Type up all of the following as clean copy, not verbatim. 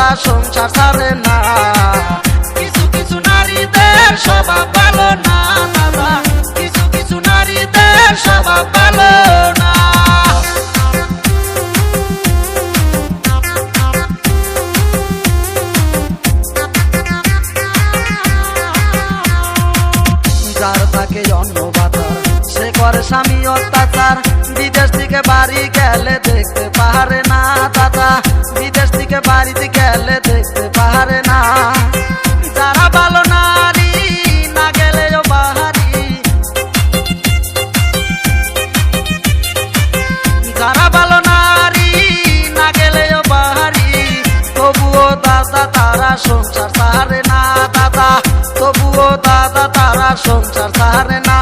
দাদা সংসার ছাড়ে না। কিছু কিছু নারীদের স্বভাব ভালো না দাদা, কিছু কিছু নারীদের স্বভাব ভালো না। যার থাকে অন্য বাজার সে করে স্বামী অত্যাচার, বিদেশ থেকে বাড়ি গেলে দেখতে পারে না দাদা, বিদেশ থেকে বাড়িতে গেলে দেখতে পারে না। যারা ভালো নারী না গেলেও বাহারি, যারা ভালো নারী না গেলেও বাহারি, তবুও দাদা তারা সংসার ছাড়ে না দাদা, তবুও দাদা তারা সংসার ছাড়ে না।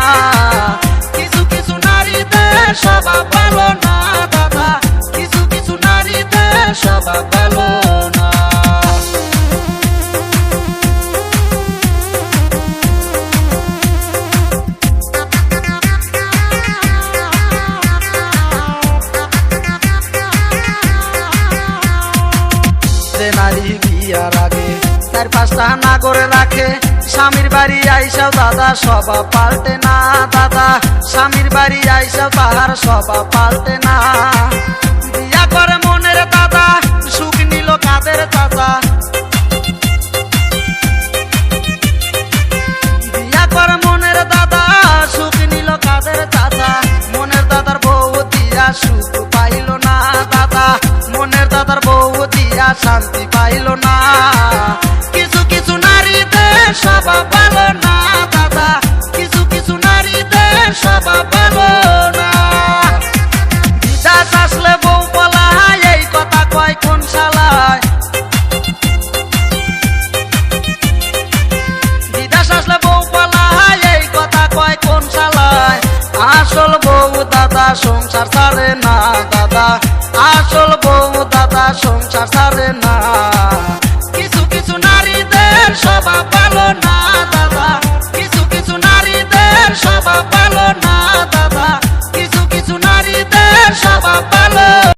কিছু কিছু নারীদের স্বভাব ভালো না দাদা, কিছু কিছু নারীদের স্বভাব ভালো না। যে নারী বিয়ার আগে 4-5টা না করে রাখে, স্বামীর বাড়ি আইসাও দাদা স্বভাব পাল্টে না দাদা, স্বামীর বাড়ি আইসাও তাহার স্বভাব পাল্টে না। বিয়া করে মনের দাদা সুখ নিল কাদের চাচা, বিয়া করে মনের দাদা সুখ নিল কাদের চাচা, মনের দাদার বউ দিয়া সুখ পাইল না দাদা, মনের দাদার বউ দিয়া শান্তি পাইল না। কিছু কিছু নারীদের স্বভাব ভালো না দাদা, কিছু কিছু নারীদের স্বভাব ভালো না। বিদেশ আসলে বউ পলায় এই কথা কয় কোন শালায়, বিদেশ আসলে বউ পলায় এই কথা কয় কোন শালায়। আসল বউ দাদা সংসার ছাড়ে না দাদা, আসল বউ দাদা সংসার ছাড়ে না। কিছু কিছু নারীদের স্বভাব